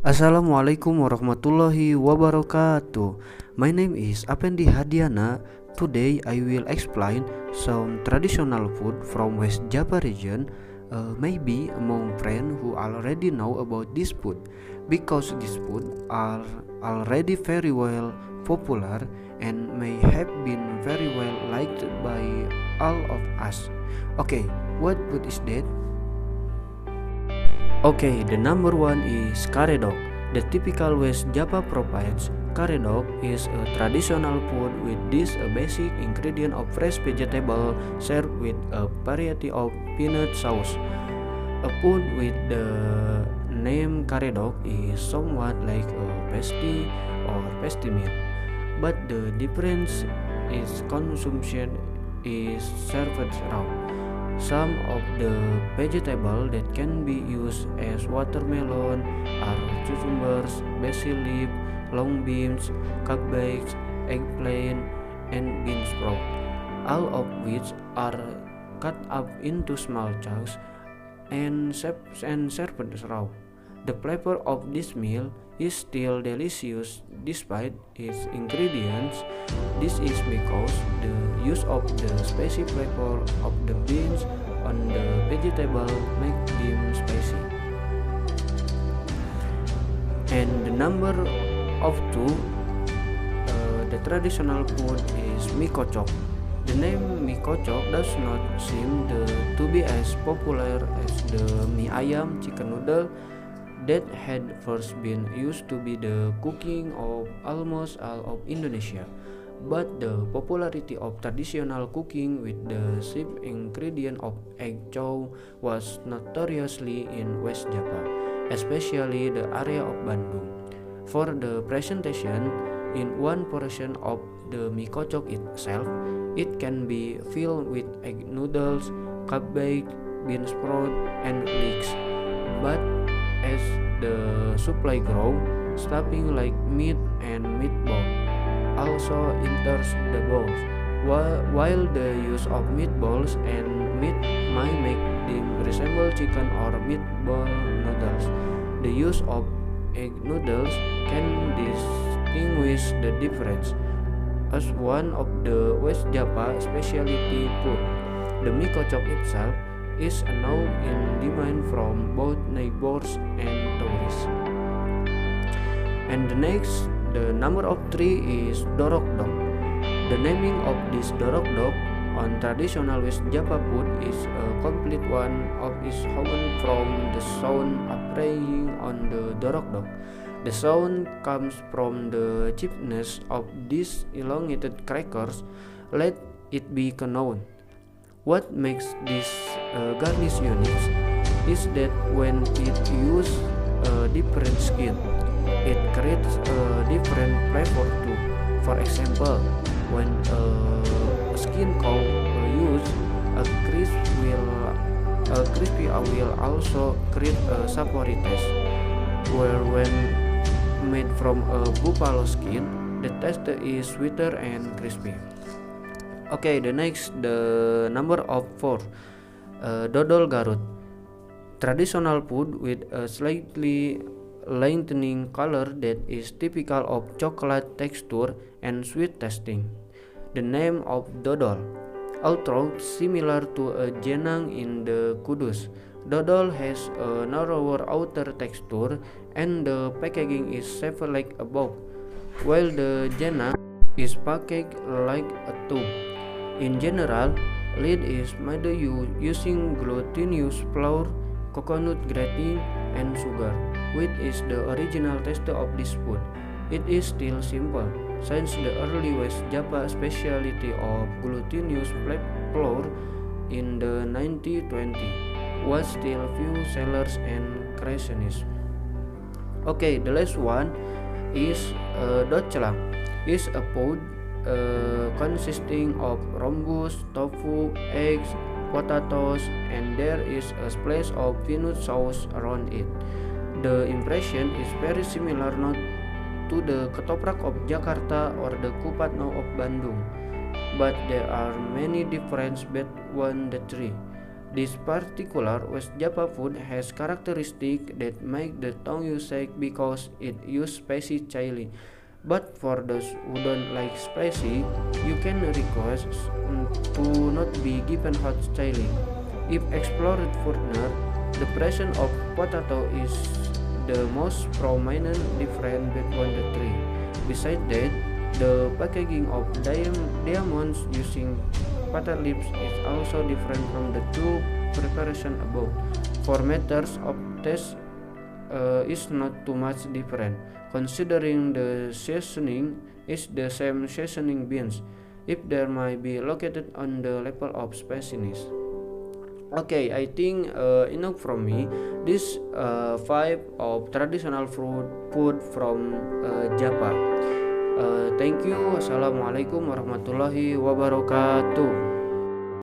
Assalamualaikum warahmatullahi wabarakatuh. My name is Apendi Hadiana. Today I will explain some traditional food from West Java region. Maybe among friends who already know about this food, because this food are already very well popular and may have been very well liked by all of us. Okay, what food is that? Okay, the number one is karedok. The typical West Java provides karedok is a traditional food with this a basic ingredient of fresh vegetable served with a variety of peanut sauce. A food with the name karedok is somewhat like a pasty or pasty meal, but the difference is consumption is served raw. Some of the vegetables that can be used as watermelon are cucumbers, basil leaf, long beans, cabbage, eggplant, and bean sprout, all of which are cut up into small chunks and served raw. The flavor of this meal is still delicious despite its ingredients. This is because the use of the spicy flavor of the beans on the vegetable make them spicy. And the number of two, the traditional food is mie kocok. The name mie kocok does not seem to be as popular as the mie ayam chicken noodle that had first been used to be the cooking of almost all of Indonesia. But the popularity of traditional cooking with the chief ingredient of egg chow was notoriously in West Java, especially the area of Bandung. For the presentation, in one portion of the mie kocok itself, it can be filled with egg noodles, cabbage, bean sprout, and leeks. But as the supply grows, stuffing like meat and meatball also enters the bowls. While the use of meatballs and meat might make them resemble chicken or meatball noodles, the use of egg noodles can distinguish the difference. As one of the West Java specialty food, the mie kocok itself is now in demand from both neighbors and tourists. And the number of three is dorok dok. The naming of this dorok dok on traditional West Java food is a complete one of its woven from the sound appearing on the dorok dok. The sound comes from the cheapness of these elongated crackers. Let it be known. What makes this garnish unique is that when it uses a different skin, it creates a different flavor too. For example, when a skin cow use a crispy will also create a savory taste. Where when made from a buffalo skin, the taste is sweeter and crispy. Okay, the number of four, dodol Garut, traditional food with a slightly lightening color that is typical of chocolate texture and sweet tasting. The name of dodol, although similar to a jenang in the Kudus, dodol has a narrower outer texture and the packaging is shaped like a box, while the jenang is packaged like a tube. In general, lead is made using glutinous flour, coconut grating, and sugar, which is the original taste of this food. It is still simple, since the early West Java specialty of glutinous flour in the 1920s was still few sellers and creations. Okay, the last one is doclang. Is a food consisting of rhombus, tofu, eggs, potatoes, and there is a splash of peanut sauce around it. The impression is very similar not to the ketoprak of Jakarta or the kupat of Bandung, but there are many differences between the three. This particular West Java food has characteristics that make the tongue you shake because it uses spicy chili. But for those who don't like spicy, you can request to not be given hot chili. If explored further, the presence of potato is the most prominent difference between the three. Besides that, the packaging of diamonds using potato leaves is also different from the two preparations above. For matters of taste, is not too much different, considering the seasoning is the same seasoning beans, if there might be located on the level of spiciness. Okay, I think enough from me. This five of traditional food from Java. Thank you. Wassalamualaikum warahmatullahi wabarakatuh.